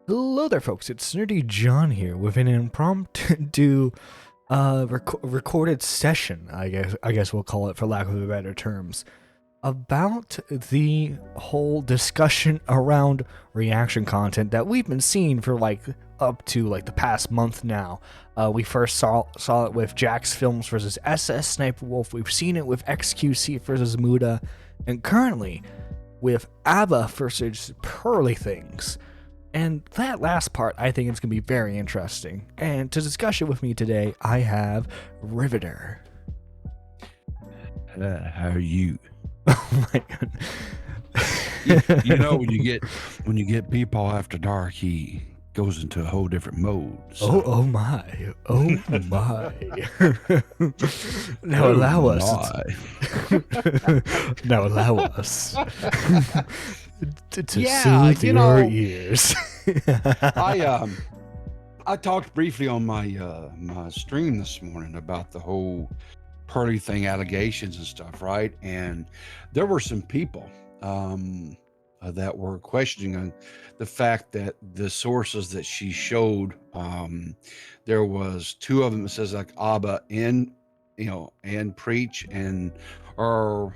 Hello there, folks. It's Nerdy John here with an impromptu recorded session. I guess we'll call it, for lack of better terms, about the whole discussion around reaction content that we've been seeing for up to the past month now. We first saw it with Jax Films versus SS Sniper Wolf. We've seen it with XQC versus Muda, and currently with ABBA versus Pearly Things. And that last part, I think it's going to be very interesting. And to discuss it with me today, I have Riveter. How are you? Oh my god. You know, when you get people after dark, he goes into a whole different mode. So. Oh my. Now allow us. Now allow us to soothe your ears. I talked briefly on my my stream this morning about the whole Pearly thing, allegations and stuff, right? And there were some people that were questioning the fact that the sources that she showed, there was two of them that says like Abba and preach, and or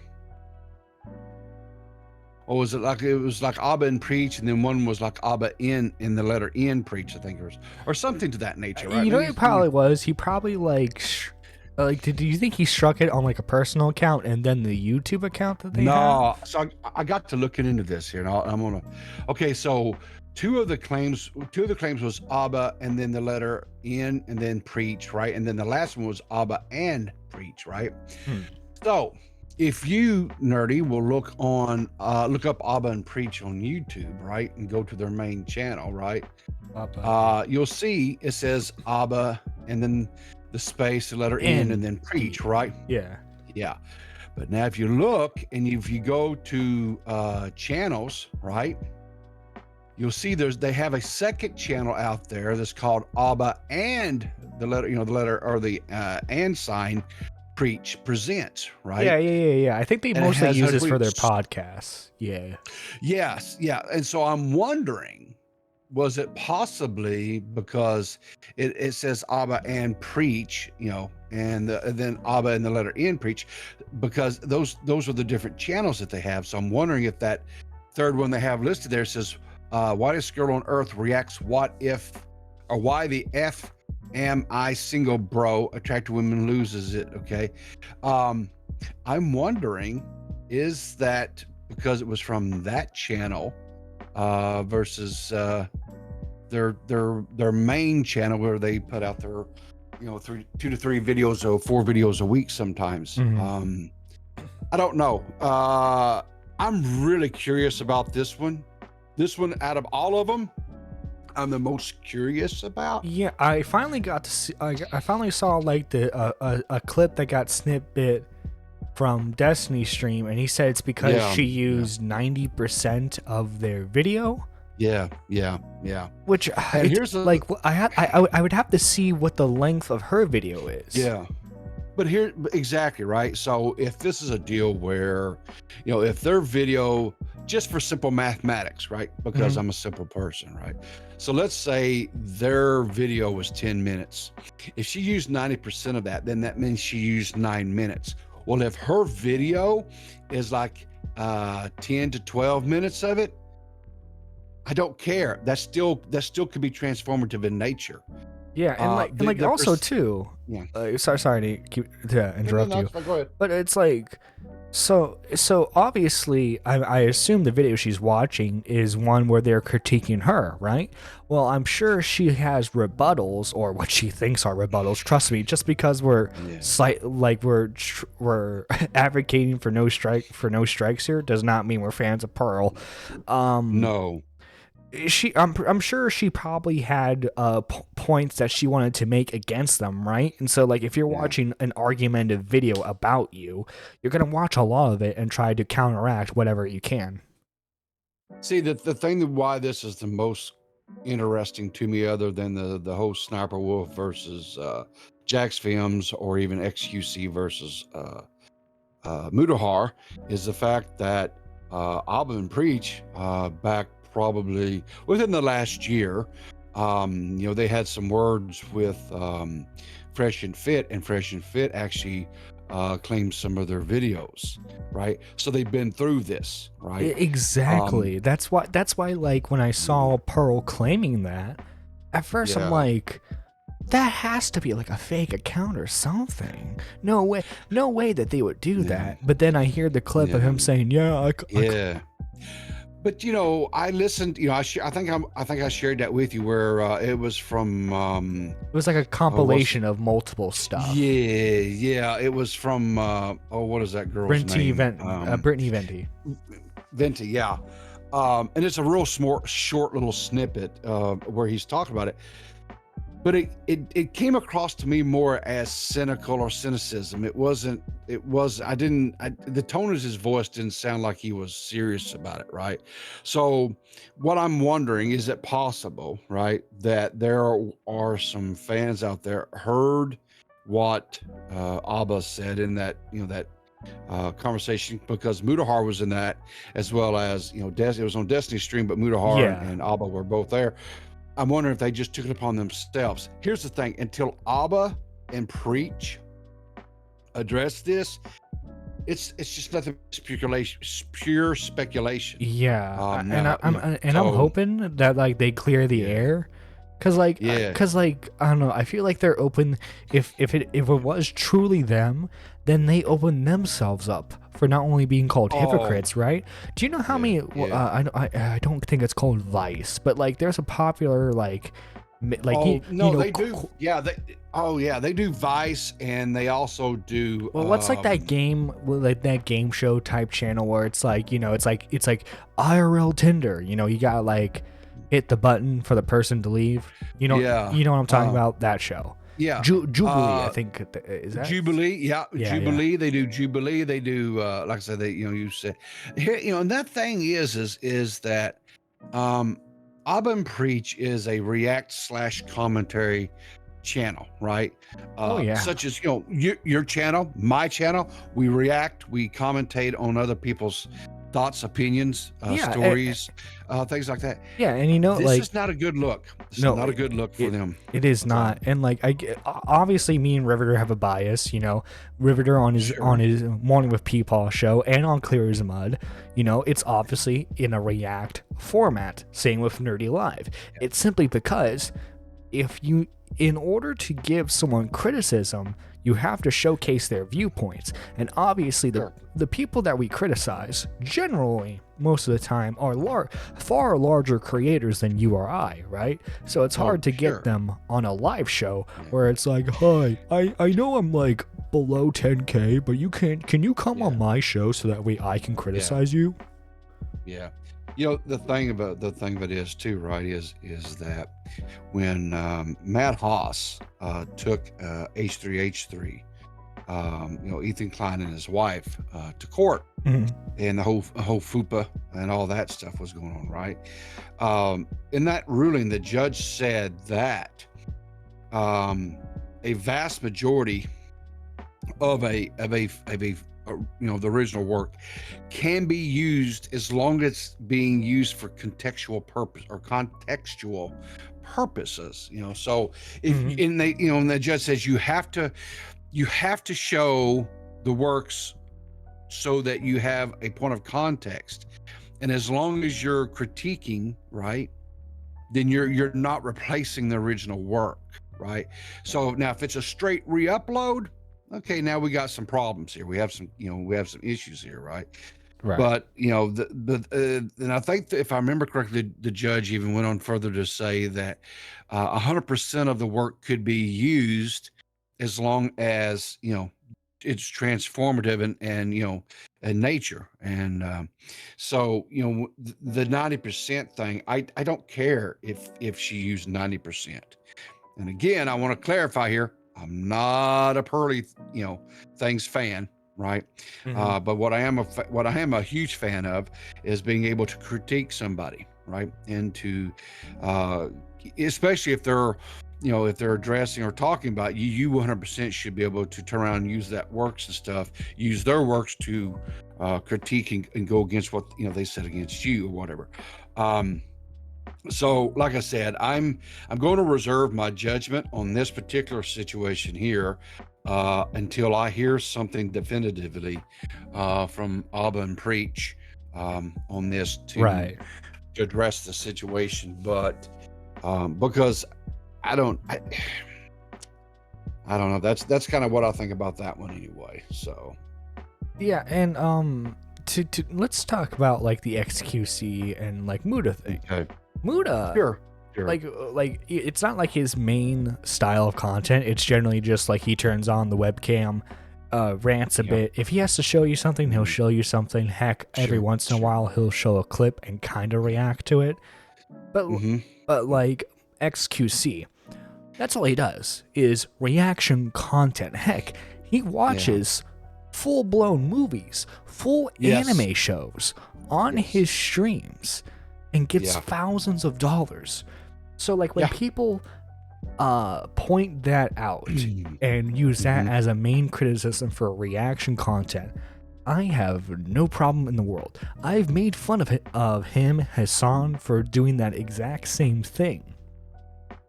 was it like Abba and preach, and then one was like Abba in the letter N preach, I think it was, or something to that nature, right? You know, it probably was. He probably do you think he struck it on a personal account and then the YouTube account that they have? So I got to looking into this here, and I'm gonna. Okay, so two of the claims was Abba and then the letter N and then preach, right? And then the last one was Abba and preach, right? So if you, Nerdy, will look up Abba and preach on YouTube, right, and go to their main channel, right? You'll see it says Abba and then the space, the letter N, and then preach, right? Yeah. But now if you look and if you go to channels, right, you'll see they have a second channel out there that's called Abba and the letter or the and sign preach presents, right? Yeah. I think they mostly use this for their podcasts. Yeah. Yes. And so I'm wondering, was it possibly because it says Abba and preach, and then Abba and the letter N preach, because those are the different channels that they have. So I'm wondering if that third one they have listed there says, whitest girl on earth reacts why the F am I single bro, attractive women loses it. Okay. I'm wondering, is that because it was from that channel versus their main channel where they put out their 2 to 3 videos or 4 videos a week sometimes. I don't know. I'm really curious about this one out of all of them, I'm the most curious about. Yeah, I finally got to see. I finally saw a clip that got snippet from Destiny's stream, and he said it's because she used 90% of their video. Yeah. Which here's I would have to see what the length of her video is. Yeah. But here, exactly, right? So if this is a deal where, if their video, just for simple mathematics, right? Because I'm a simple person, right? So let's say their video was 10 minutes. If she used 90% of that, then that means she used 9 minutes. Well, if her video is 10 to 12 minutes of it, I don't care. That still could be transformative in nature. Yeah, and also too. Yeah. Sorry to interrupt you. Go ahead. But it's so obviously, I assume the video she's watching is one where they're critiquing her, right? Well, I'm sure she has rebuttals, or what she thinks are rebuttals. Trust me, just because we're we're advocating for no strikes here does not mean we're fans of Pearl. No. I'm sure she probably had points that she wanted to make against them, right? And so if you're watching an argumentative video about you're gonna watch a lot of it and try to counteract whatever you can. See, the thing that why this is the most interesting to me, other than the whole Sniper Wolf versus Jax Films, or even XQC versus Mudahar, is the fact that Abba and Preach back probably within the last year. They had some words with Fresh and Fit, and Fresh and Fit actually claimed some of their videos, right? So they've been through this, right? Exactly. That's why like when I saw Pearl claiming that, at first I'm Yeah, like, that has to be like a fake account or something. No way that they would do yeah, that. But then I hear the clip of yeah, him saying, "Yeah, yeah. But I listened. I think I shared that with you where it was from. it was like a Oh, what's compilation of multiple stuff." yeah. It was from. What is that girl's name? Brittany Venti. Venti. Yeah. And it's a real short little snippet where he's talking about it. But it came across to me more as cynical or cynicism. It wasn't. It was. I didn't. The tone of his voice didn't sound like he was serious about it, right? So, what I'm wondering, is it possible, right, that there are some fans out there heard what Abba said in that conversation, because Mutahar was in that, as well as it was on Destiny's stream, but Mutahar Yeah. and Abba were both there. I'm wondering if they just took it upon themselves. Here's the thing: until Abba and Preach address this, it's just nothing but speculation, pure speculation. Yeah, Now, I'm so hoping that like they clear the yeah, air, yeah. cause like I don't know, I feel like they're open. If it was truly them, then they open themselves up for not only being called Oh, hypocrites, right? Do you know how yeah, many? yeah. I don't think it's called Vice, but like there's a popular like Oh you no, know. they do. Yeah, they. Oh yeah, they do Vice, and they also do. Well, what's like that game, like that game show type channel where it's like, it's like IRL Tinder. You gotta like hit the button for the person to leave. Yeah. You know what I'm talking about? That show, Yeah. Jubilee, I think is that. Jubilee, yeah, Yeah, yeah. Jubilee. They do Jubilee. They do, like I said, you said here, and that thing is that, um, Abba and Preach is a react/commentary channel, right? Oh yeah, Such as your channel, my channel. We react, we commentate on other people's thoughts, opinions, yeah, stories, things like that. yeah, and This like is not a good look. This is no, not a good look for it them. it is So not, and like obviously me and Riveter have a bias. Riveter on sure, his Morning with Peepaw show and on Clear as Mud. It's obviously in a React format. Same with Nerdy Live. It's simply because in order to give someone criticism, you have to showcase their viewpoints. And obviously, sure. the people that we criticize, generally, most of the time, are far larger creators than you or I, right? So it's Oh, hard to get sure. them on a live show Yeah. where it's like, hi, I know I'm like below 10K, but can you come on Yeah. my show so that way I can Yeah. criticize you? Yeah. The thing about it is too, right, is that when Matt Haas took H3H3, Ethan Klein and his wife to court, Mhm. and the whole FUPA and all that stuff was going on, right? In that ruling, the judge said that a vast majority of the original work can be used as long as it's being used for contextual purposes. So if Mhm. and they and the judge says you have to show the works so that you have a point of context, and as long as you're critiquing, right, then you're not replacing the original work, right? So now if it's a straight re-upload, okay, now we got some problems here. We have some issues here, right? Right. But and I think that if I remember correctly, the judge even went on further to say that 100% of the work could be used as long as it's transformative and nature. And so the 90% thing, I don't care if she used 90%. And again, I want to clarify here, I'm not a Pearly things fan, right? Mhm. But what I am a huge fan of is being able to critique somebody, right? And to especially if they're addressing or talking about you, you 100% should be able to turn around and use that works and stuff, use their works to critique and go against what they said against you or whatever. So, like I said, I'm going to reserve my judgment on this particular situation here until I hear something definitively from Abba and Preach on this Right. to address the situation. But because I don't, I, I don't know. That's kind of what I think about that one anyway. So Yeah, and to let's talk about like the XQC and like Muda thing. okay, Muda, sure, sure, it's not like his main style of content. It's generally just like he turns on the webcam, rants a yeah, bit. If he has to show you something, he'll show you something. Heck, every sure, once in a sure. while he'll show a clip and kind of react to it. But Mm-hmm. but like XQC, that's all he does is reaction content. Heck, he Yeah. watches full-blown movies, full Yes. anime shows on Yes. his streams and gets Yeah. thousands of dollars. So like when Yeah. people point that out and use that Mhm. as a main criticism for reaction content, I have no problem in the world. I've made fun of him, Hassan, for doing that exact same thing.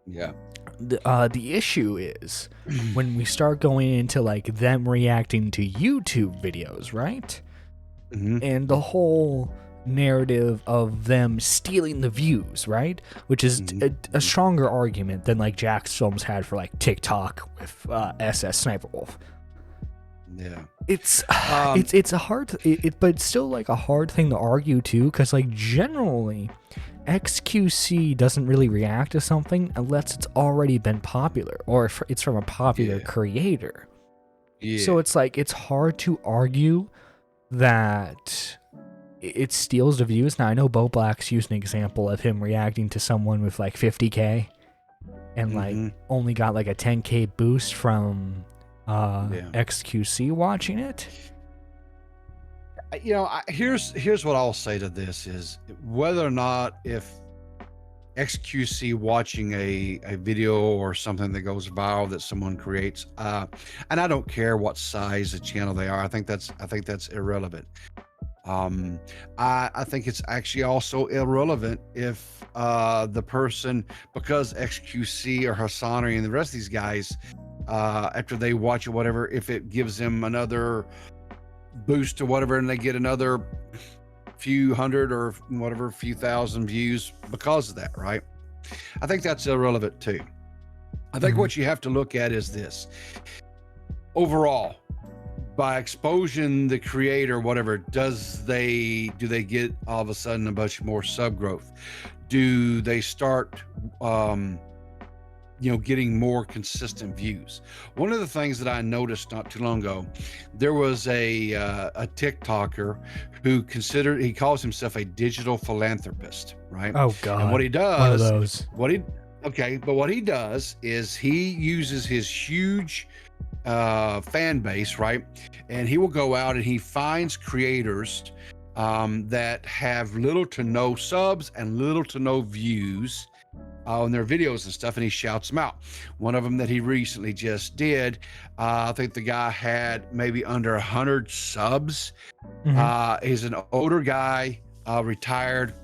Yeah. The issue is when we start going into like them reacting to YouTube videos, right? Mhm. And the whole narrative of them stealing the views, right? Which is a stronger argument than like Jack's films had for like TikTok with SS Sniper Wolf. Yeah. It's it's a hard but it's still like a hard thing to argue too, because like generally XQC doesn't really react to something unless it's already been popular or if it's from a popular Yeah. creator. Yeah. So it's like it's hard to argue that it steals the views. Now I know Bo Black's used an example of him reacting to someone with like 50K and like Mhm. only got like a 10K boost from Yeah. XQC watching it. You know, here's what I'll say to this is whether or not if XQC watching a video or something that goes viral that someone creates, and I don't care what size the channel they are. I think that's irrelevant. I think it's actually also irrelevant if the person, because XQC or Hassan and the rest of these guys, after they watch it, whatever, if it gives them another boost or whatever, and they get another few hundred or whatever, few thousand views because of that, right? I think that's irrelevant too. I think Mhm. what you have to look at is this overall, by exposing the creator, whatever, do they get all of a sudden a bunch more sub growth? Do they start getting more consistent views? One of the things that I noticed not too long ago, there was a TikToker who he calls himself a digital philanthropist, right? Oh And what god. he One of does, those. but what he does is he uses his huge fan base, right? And he will go out and he finds creators that have little to no subs and little to no views on their videos and stuff, and he shouts them out. One of them that he recently just did, I think the guy had maybe under 100 subs. He's an older guy, retired.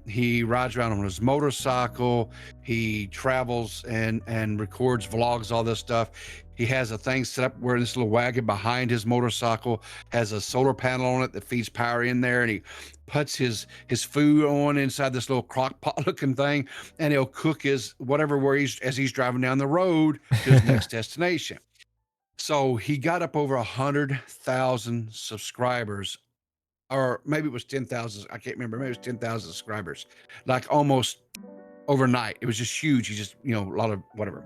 He rides around on his motorcycle. He travels and records vlogs, all this stuff. He has a thing set up where this little wagon behind his motorcycle has a solar panel on it that feeds power in there, and he puts his food on inside this little crock pot looking thing, and he'll cook his whatever as he's driving down the road to his next destination. So he got up over 100,000 subscribers, or maybe it was 10,000. I can't remember. Maybe it was 10,000 subscribers, like almost overnight. It was just huge. He just, a lot of whatever.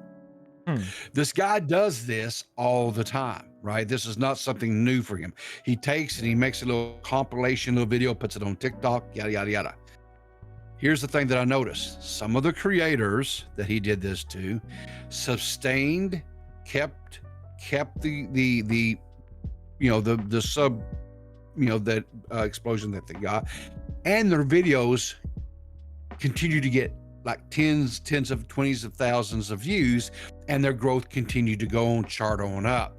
This guy does this all the time, right? This is not something new for him. He takes and he makes a little compilation, little video, puts it on TikTok, yada, yada, yada. Here's the thing that I noticed. Some of the creators that he did this to sustained, kept the sub, that explosion that they got, and their videos continue to get like tens of 20s of thousands of views, and their growth continued to go on, chart on up.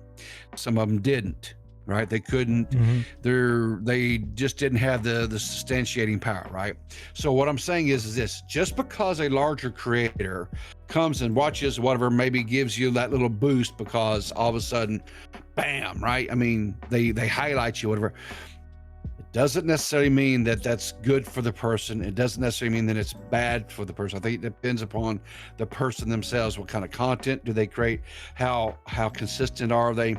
Some of them didn't. right? They couldn't. They just didn't have the substantiating power, right? So what I'm saying is this: just because a larger creator comes and watches whatever, maybe gives you that little boost because all of a sudden, bam, right? I mean, they highlight you, whatever. It doesn't necessarily mean that that's good for the person. It doesn't necessarily mean that it's bad for the person. I think it depends upon the person themselves. What kind of content do they create? How consistent are they?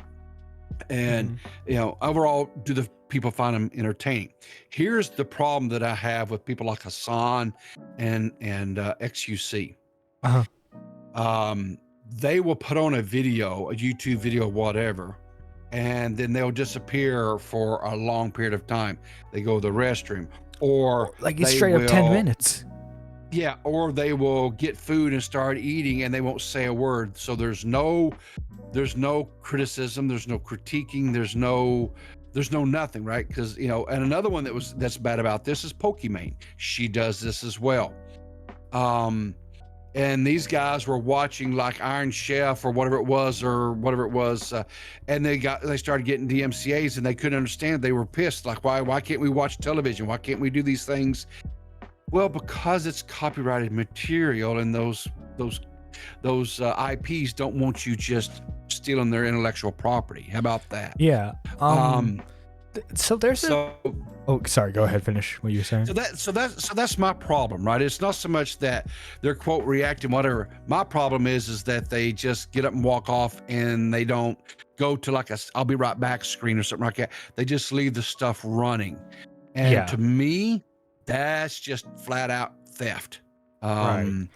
And overall, do the people find them entertaining? Here's the problem that I have with people like Hassan and XUC. They will put on a video, a YouTube video, whatever, and then they'll disappear for a long period of time. They go to the restroom, or like it's straight up 10 minutes. Yeah, or they will get food and start eating, and they won't say a word. So there's no criticism, there's no critiquing, there's no nothing, right? Because and another one that's bad about this is Pokimane. She does this as well. And these guys were watching like Iron Chef or whatever it was, and they started getting DMCA's, and they couldn't understand. They were pissed, like why can't we watch television? Why can't we do these things? Well, because it's copyrighted material, and those IPs don't want you just stealing their intellectual property. How about that? Yeah. So there's Oh, sorry. Go ahead. Finish what you're saying. So that's my problem, right? It's not so much that they're quote reacting, whatever. My problem is that they just get up and walk off, and they don't go to like a "I'll be right back" screen or something like that. They just leave the stuff running, and to me, that's just flat out theft. Right.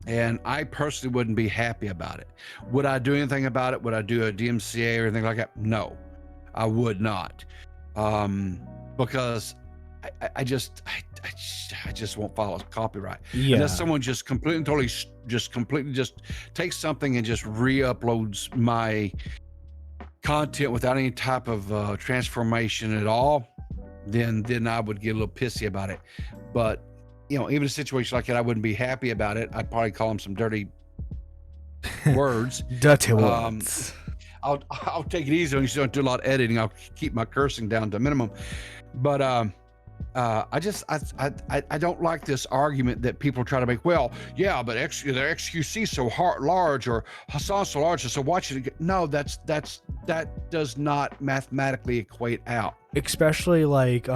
And I personally wouldn't be happy about it. Would I do anything about it? Would I do a DMCA or anything like that? No, I would not. Because I just won't follow copyright. Yeah. Unless someone just completely takes something and just re-uploads my content without any type of transformation at all, then I would get a little pissy about it. But even a situation like that, I wouldn't be happy about it. I'd probably call them some dirty words. Dirty words. I'll take it easy. You don't do a lot of editing. I'll keep my cursing down to a minimum. But I don't like this argument that people try to make. Well, yeah, but their XQC so large, or Hassan so large, so watch it. No, that does not mathematically equate out. Especially like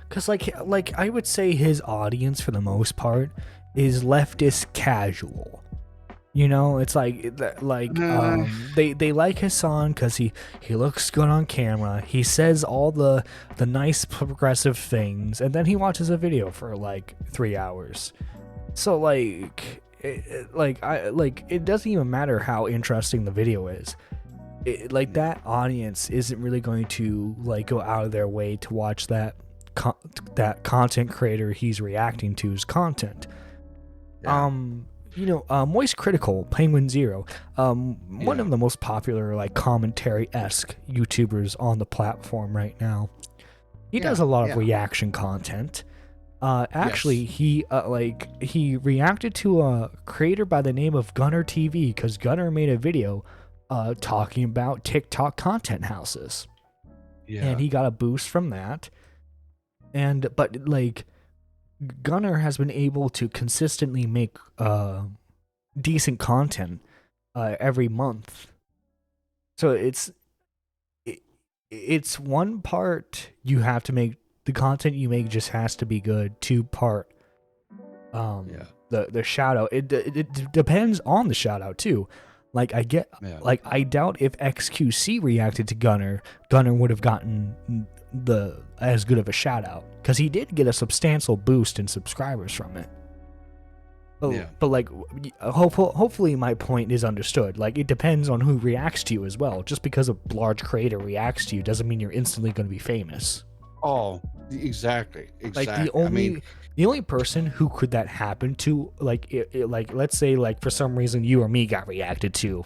because like I would say his audience for the most part is leftist casual. It's like they like Hassan because he looks good on camera. He says all the nice progressive things, and then he watches a video for like 3 hours. So it doesn't even matter how interesting the video is. That audience isn't really going to go out of their way to watch that content creator he's reacting to's content. Yeah. Moist Critical, Penguin Zero, one of the most popular commentary-esque YouTubers on the platform right now. He does a lot of reaction content. Actually, he reacted to a creator by the name of Gunner TV because Gunner made a video talking about TikTok content houses. Yeah. And he got a boost from that. But Gunner has been able to consistently make decent content every month. So it's one part you have to make, the content you make just has to be good. 2 part the shout out. It depends on the shout out too. I doubt if XQC reacted to Gunner would have gotten as good of a shout out, because he did get a substantial boost in subscribers from it. But hopefully my point is understood. It depends on who reacts to you as well. Just because a large creator reacts to you doesn't mean you're instantly going to be famous. Oh, exactly. The only person who could that happen to, let's say for some reason you or me got reacted to,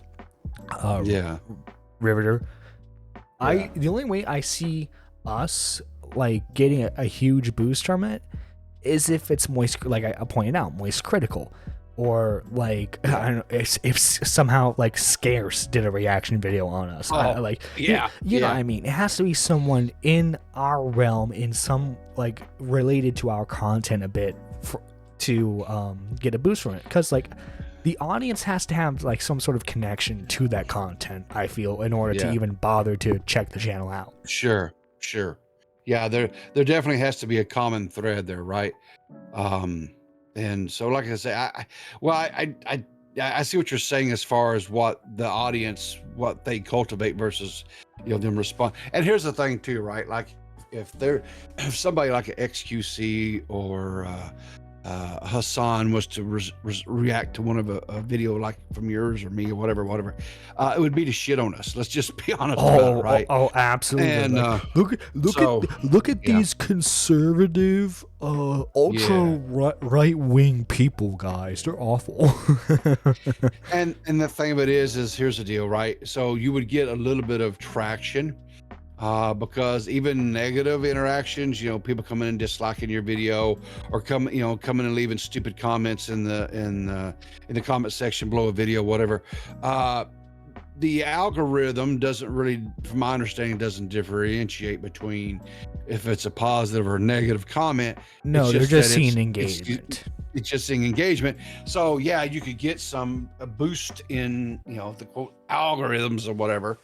Riveter. The only way I see us getting a huge boost from it is if it's moist, like I pointed out, Moist Critical. or like I don't know if somehow like Scarce did a reaction video on us. Like you know what I mean. It has to be someone in our realm, in some like related to our content a bit, to get a boost from it. Because like the audience has to have like some sort of connection to that content, I feel, in order to even bother to check the channel out. Sure. Yeah, there definitely has to be a common thread there, right? And so, like I say, I see what you're saying as far as what the audience, what they cultivate versus, them respond. And here's the thing too, right? Like if somebody like an XQC or Hassan was to react to one of a video like from yours or me or whatever, it would be to shit on us. Let's just be honest about it, right? Oh, absolutely. And like, look at these conservative, ultra right wing people, guys. They're awful. and the thing of it is here's the deal, right? So you would get a little bit of traction. Because even negative interactions, people coming in disliking your video or coming and leaving stupid comments in the comment section below a video, whatever. The algorithm doesn't really, from my understanding, doesn't differentiate between if it's a positive or negative comment. No, they're just seeing engagement. It's just seeing engagement. So yeah, you could get a boost in, the quote algorithms or whatever.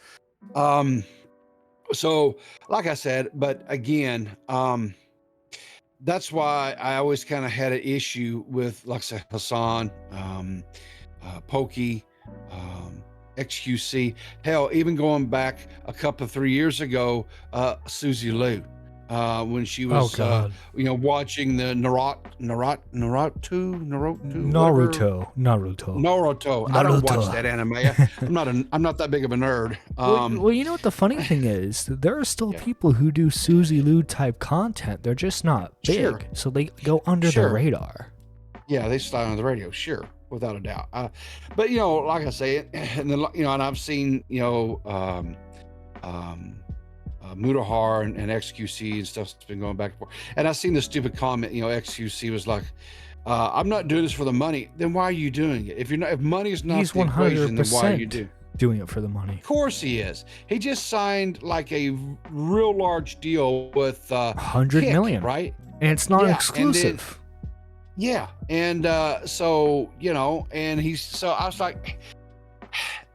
So like I said, but again, that's why I always kind of had an issue with, like I said, Hassan, Pokey, XQC, hell, even going back a couple of 3 years ago, Susie Liu, when she was, watching the Naruto. I don't watch that anime. I'm not that big of a nerd. Well, you know what the funny thing is? There are still people who do Susie Liu type content. They're just not big, so they go under the radar. Yeah, they slide under the radio, sure, without a doubt. But like I say, and I've seen Mutahar and XQC and stuff's been going back and forth. And I've seen the stupid comment, XQC was like, I'm not doing this for the money. Then why are you doing it? If money is not the equation, then why are you doing it for the money? Of course he is. He just signed like a real large deal with 100 million, right? And it's not exclusive. And so and I was like,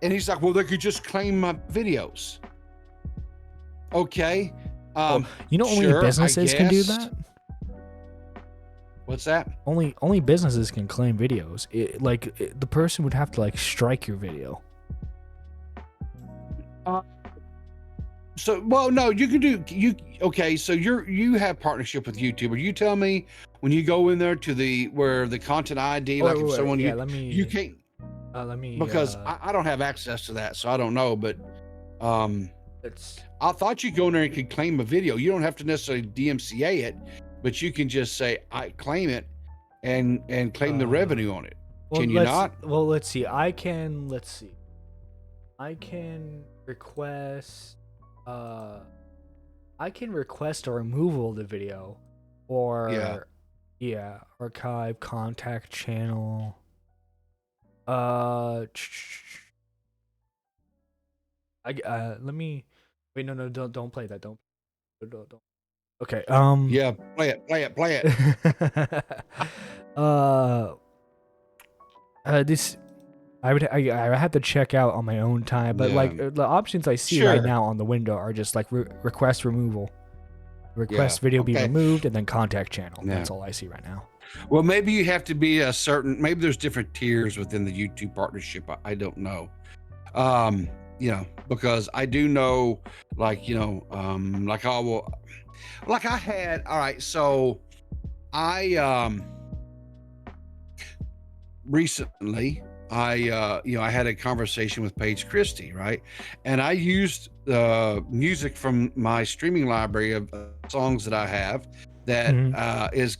and he's like, well, they could just claim my videos. Okay. Only businesses can do that. What's that? Only businesses can claim videos. The person would have to like strike your video. No, you can do okay. So you have partnership with YouTube. Or you tell me when you go in there to where the content ID, you can't. Let me because I don't have access to that, so I don't know. But I thought you go in there and could claim a video. You don't have to necessarily DMCA it, but you can just say I claim it and claim the revenue on it. Can you not? Well, let's see. I can request a removal of the video, or archive contact channel. Let me wait. No, don't play that. Don't. Okay. Yeah, play it. This I have to check out on my own time, but like the options I see right now on the window are just like request removal, video be removed, and then contact channel. That's all I see right now. Well, maybe you have to be maybe there's different tiers within the YouTube partnership. I don't know. Because I do know, like I had, all right, so I recently I had a conversation with Paige Christie, right? And I used music from my streaming library of songs that I have that is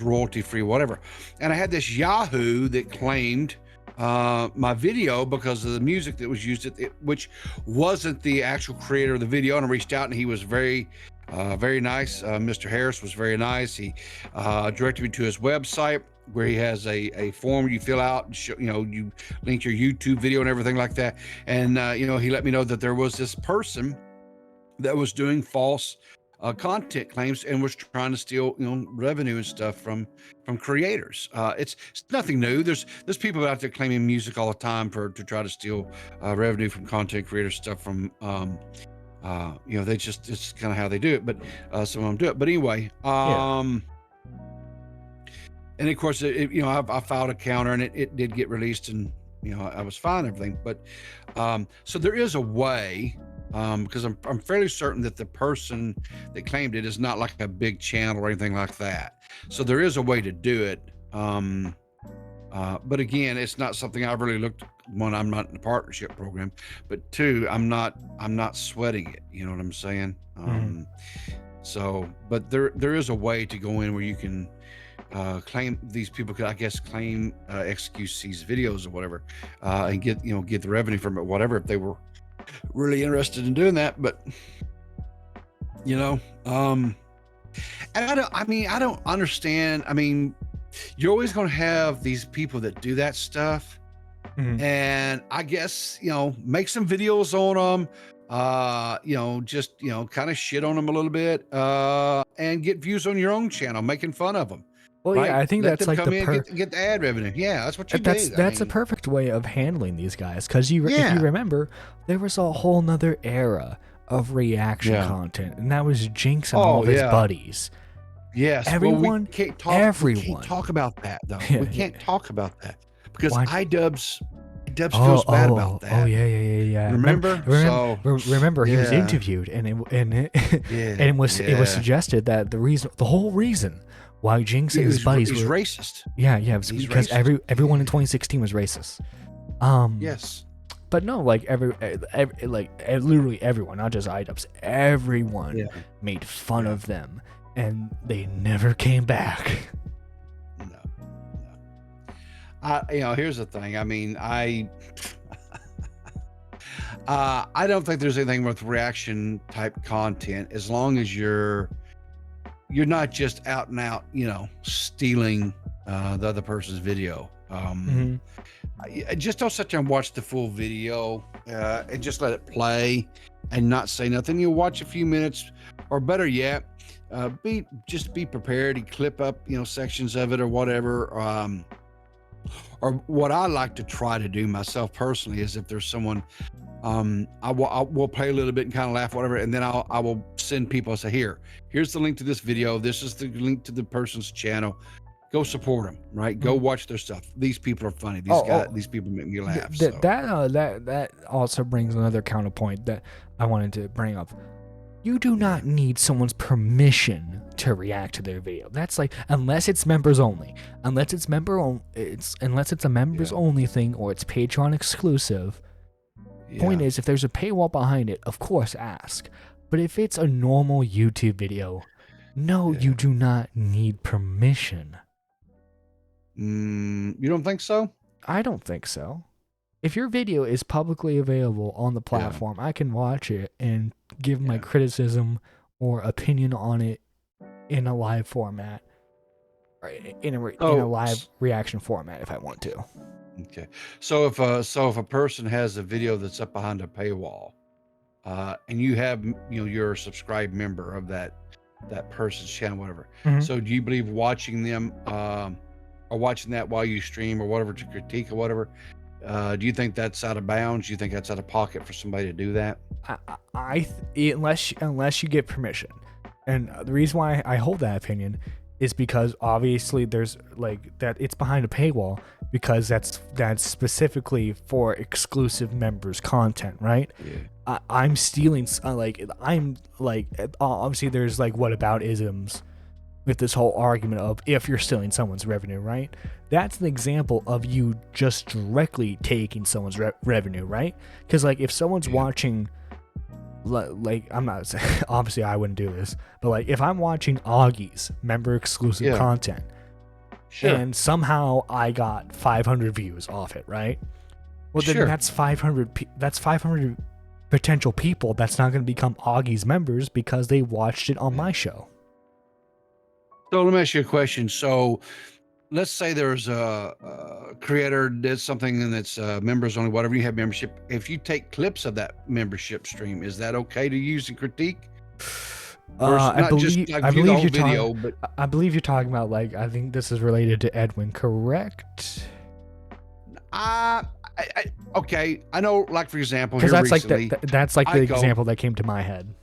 royalty free, whatever. And I had this Yahoo that claimed my video because of the music that was used, which wasn't the actual creator of the video. And I reached out, and he was very nice. Mr. Harris was very nice. He directed me to his website, where he has a form you fill out and show, you link your YouTube video and everything like that. And he let me know that there was this person that was doing false content claims and was trying to steal revenue and stuff from creators. It's nothing new. There's people out there claiming music all the time to try to steal revenue from content creators, stuff from they just, it's kind of how they do it, but some of them do it. But anyway, and of course, I filed a counter, and it did get released, and I was fine, everything. But so there is a way, because I'm fairly certain that the person that claimed it is not like a big channel or anything like that. So there is a way to do it. But again, it's not something I've really looked. One, I'm not in the partnership program, but two, I'm not sweating it. You know what I'm saying? So, but there is a way to go in where you can claim, these people could, I guess, claim XQC's videos or whatever, and get the revenue from it, whatever, if they were really interested in doing that. But and I don't understand. I mean, you're always going to have these people that do that stuff, and I guess make some videos on them, just kind of shit on them a little bit, and get views on your own channel, making fun of them. Well, right? Yeah, I think Let that's them like come in, get the ad revenue. Yeah, that's what you do. That's a perfect way of handling these guys, because if you remember, there was a whole nother era of reaction content, and that was Jinx and all of his buddies. Yes, everyone, we can't talk about that though. We can't talk about that because iDubbbz feels bad about that. Oh yeah. Remember, he was interviewed, and it was suggested that the whole reason why Jinx and his buddies were racist. Yeah, because racist. Everyone in 2016 was racist. Yes. But no, like literally everyone, not just iDubbbz, everyone made fun of them, and they never came back. No. Here's the thing. I mean, I don't think there's anything with reaction type content, as long as you're not just out and out, stealing the other person's video. Just don't sit there and watch the full video, and just let it play and not say nothing. You watch a few minutes, or better yet, be prepared to clip up, sections of it or whatever. Or what I like to try to do myself personally is, if there's someone, I will play a little bit and kind of laugh, whatever, and then I will send people. I say, here's the link to this video. This is the link to the person's channel. Go support them, right? Go watch their stuff. These people are funny. These people make me laugh. That also brings another counterpoint that I wanted to bring up. You do not need someone's permission to react to their video. That's like, unless it's members only. Unless it's a members only thing, or it's Patreon exclusive. Point is, if there's a paywall behind it, of course ask. But if it's a normal YouTube video, no, you do not need permission. You don't think so? I don't think so. If your video is publicly available on the platform, I can watch it and give my criticism or opinion on it in a live format, or in a live reaction format if I want to. Okay. So if a person has a video that's up behind a paywall, and you have, you're a subscribed member of that person's channel, whatever. So do you believe watching them, or watching that while you stream or whatever to critique or whatever, do you think that's out of bounds? Do you think that's out of pocket for somebody to do that? Unless you get permission. And the reason why I hold that opinion is because obviously there's like that, it's behind a paywall, because that's specifically for exclusive members content, right? I'm stealing, obviously there's like whataboutisms with this whole argument of if you're stealing someone's revenue, right? That's an example of you just directly taking someone's revenue, right? Because like if someone's watching, like I'm not saying, obviously I wouldn't do this, but like if I'm watching Augie's member exclusive content, and somehow I got 500 views off it, right? Well, then that's 500 potential people that's not going to become Augie's members because they watched it on my show. So let me ask you a question. So let's say there's a creator did something and it's members only, whatever, you have membership. If you take clips of that membership stream, is that okay to use and critique? Versus not just like I view the believe whole you're talking. video, but I believe you're talking about, like, I think this is related to Edwin, correct? uh, okay. I know, like for example, Because here that's like recently, that's like the Aiko, example that came to my head.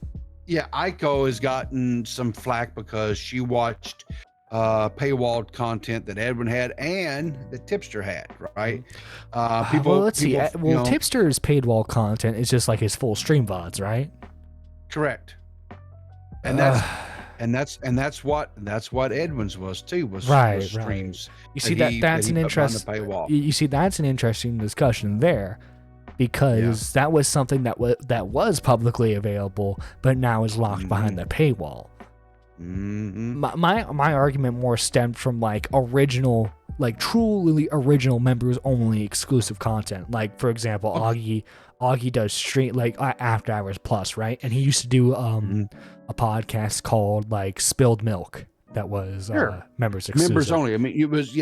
yeah, Aiko has gotten some flack because she watched paywalled content that Edwin had and that Tipster had, right? Well, let's see. People, Well, Tipster's paid wall content is just like his full stream VODs, right? correct. And that's what Edwin's was too, was streams. You see that's an interesting paywall. You see that's an interesting discussion there, because that was something that was publicly available, but now is locked behind the paywall. My argument more stemmed from like original, like truly original members only exclusive content. Like for example, Augie does stream like After Hours Plus, right? And he used to do a podcast called like Spilled Milk that was members exclusive. Members only. I mean, it was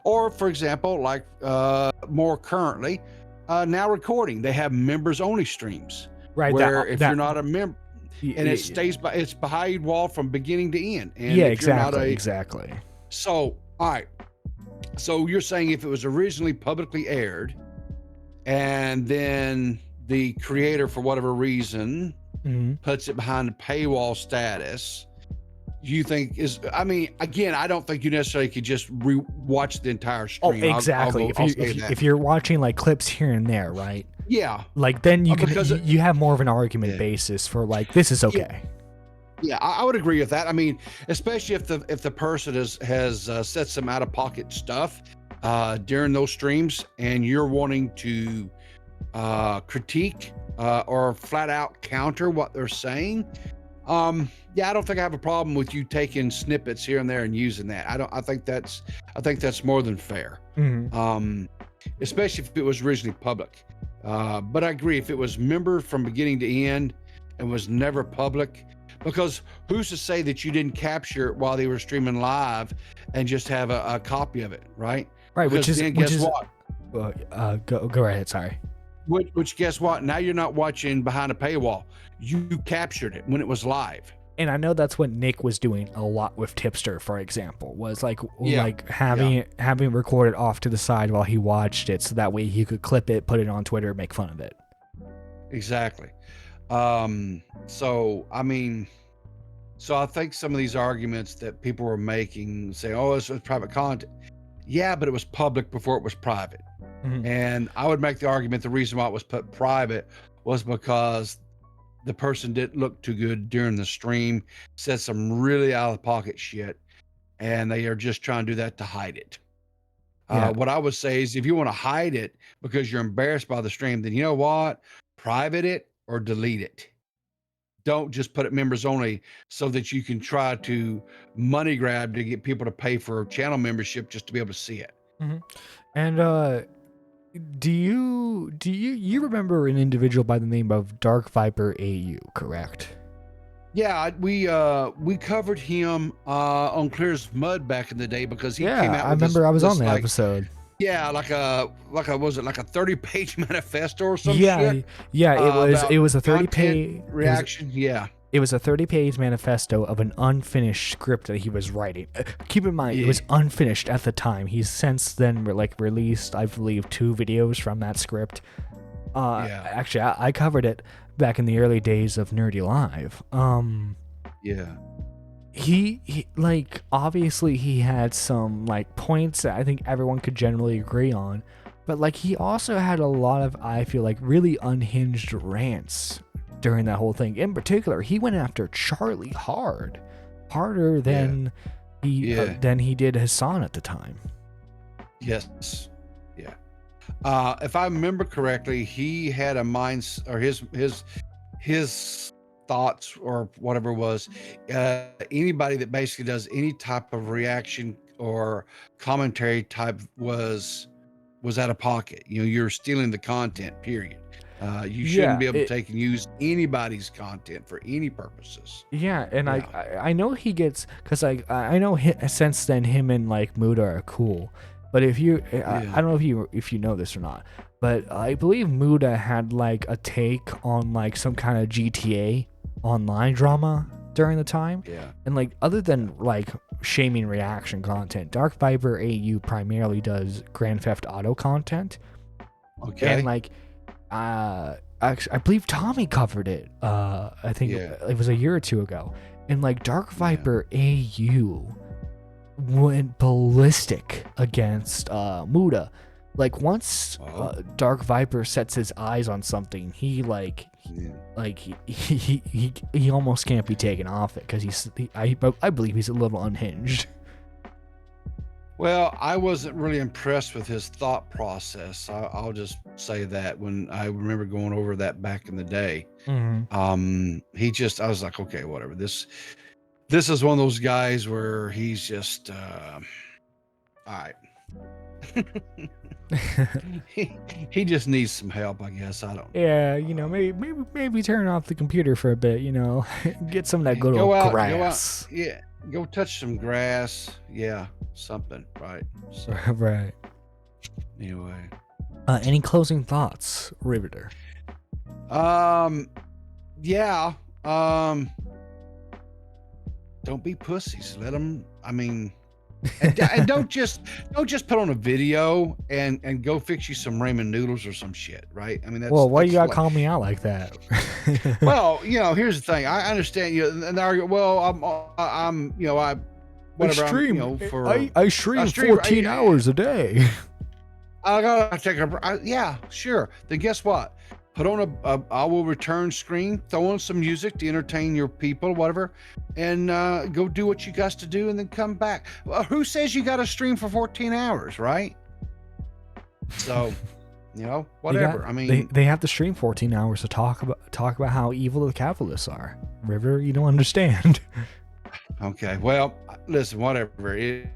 Or for example, like more currently, Now Recording, they have members only streams. Right. Where if you're not a member, and it stays by, it's behind wall from beginning to end. And yeah, if exactly. So, all right. So you're saying if it was originally publicly aired, and then the creator, for whatever reason, puts it behind the paywall status, you think I mean, again, I don't think you necessarily could just watch the entire stream. Oh, exactly. If you're watching like clips here and there, right? Yeah. Like then you you have more of an argument basis for like, this is okay. Yeah, I would agree with that. I mean, especially if the person has said some out of pocket stuff during those streams, and you're wanting to critique or flat out counter what they're saying. I don't think I have a problem with you taking snippets here and there and using that. I think that's more than fair. Especially if it was originally public. But I agree, if it was member from beginning to end and was never public, because who's to say that you didn't capture it while they were streaming live and just have a copy of it, right? Right, because guess what? Go right ahead, sorry. Which guess what? Now you're not watching behind a paywall. You captured it when it was live. And I know that's what Nick was doing a lot with Tipster, for example, was like having it recorded off to the side while he watched it, so that way he could clip it, put it on Twitter, make fun of it. Exactly. So I mean, I think some of these arguments that people were making, say, "Oh, this was private content." Yeah, but it was public before it was private. And I would make the argument the reason why it was put private was because the person didn't look too good during the stream, said some really out of pocket shit, and they are just trying to do that to hide it. What I would say is, if you want to hide it because you're embarrassed by the stream, then you know what? Private it or delete it. Don't just put it members only so that you can try to money grab to get people to pay for channel membership just to be able to see it. And do you remember an individual by the name of Dark Viper AU, correct? Yeah, we covered him on Clear as Mud back in the day, because he came out with I was on that episode. Yeah, like a was it like a 30-page manifesto or something? Shit? It was a 30-page reaction. It was a 30-page manifesto of an unfinished script that he was writing. Keep in mind, it was unfinished at the time. He's since then released, I believe, 2 videos from that script. Actually, I covered it back in the early days of Nerdy Live. He like, obviously he had some like points that I think everyone could generally agree on, but like he also had a lot of, I feel like, really unhinged rants during that whole thing. In particular, he went after Charlie harder than he did Hassan at the time. Yes. Yeah. If I remember correctly, he had a mind, or his thoughts or whatever was, anybody that basically does any type of reaction or commentary type was out of pocket. You're stealing the content, period. You shouldn't Yeah, be able to take and use anybody's content for any purposes. yeah, and Yeah. I know he gets, because I know since then him and like Muda are cool, but if you I Yeah. don't know if you know this or not, but I believe Muda had like a take on like some kind of GTA online drama during the time, Yeah. and like other than like shaming reaction content, Dark Viper AU primarily does Grand Theft Auto content, and Okay. like actually, I believe Tommy covered it. I think Yeah. it was a year or two ago, and like Dark Yeah. Viper AU went ballistic against Muda. Like once Oh. Dark Viper sets his eyes on something, he Yeah. he almost can't be taken off it because I believe he's a little unhinged. Well, I wasn't really impressed with his thought process. I'll just say that when I remember going over that back in the day, Mm-hmm. I was like, okay, whatever. This is one of those guys where he's just, all right. he just needs some help, I guess. I don't know. Yeah, maybe turn off the computer for a bit, get some of that good Go old out, grass. yeah, go touch some grass. Yeah, something, right? So Right. anyway, Any closing thoughts, Riveter? yeah, don't be pussies. Let them. I mean, and don't just put on a video and go fix you some ramen noodles or some shit, right? I mean, Well, why you that's gotta like, call me out like that? well, here's the thing. I understand you, and they argue. Well, I'm, whatever. I'm, for I stream 14 hours a day. I gotta take yeah, sure. Then guess what? Put on I will return screen, throw on some music to entertain your people, whatever, and go do what you got to do, and then come back. Well, who says you got to stream for 14 hours, right? So, whatever. I mean, they have to stream 14 hours to talk about how evil the capitalists are. River, you don't understand. okay. Well, listen, whatever.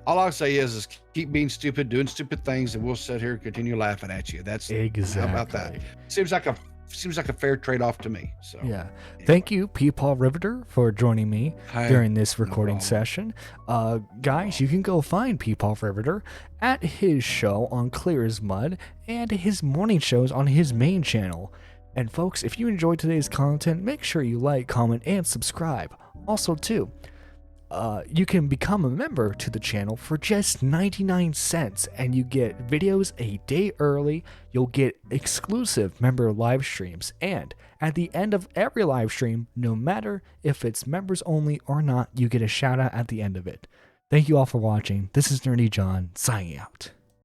All I'll say is keep being stupid, doing stupid things, and we'll sit here and continue laughing at you. That's exactly. How about that? Seems like a fair trade-off to me. So yeah. Anyway. Thank you, Paul Riveter, for joining me during this recording session. Guys, you can go find Paul Riveter at his show on Clear as Mud and his morning shows on his main channel. And folks, if you enjoyed today's content, make sure you like, comment, and subscribe. Also, too, you can become a member to the channel for just 99 cents, and you get videos a day early. You'll get exclusive member live streams, and at the end of every live stream, no matter if it's members only or not, you get a shout out at the end of it. Thank you all for watching. This is Nerdy John, signing out.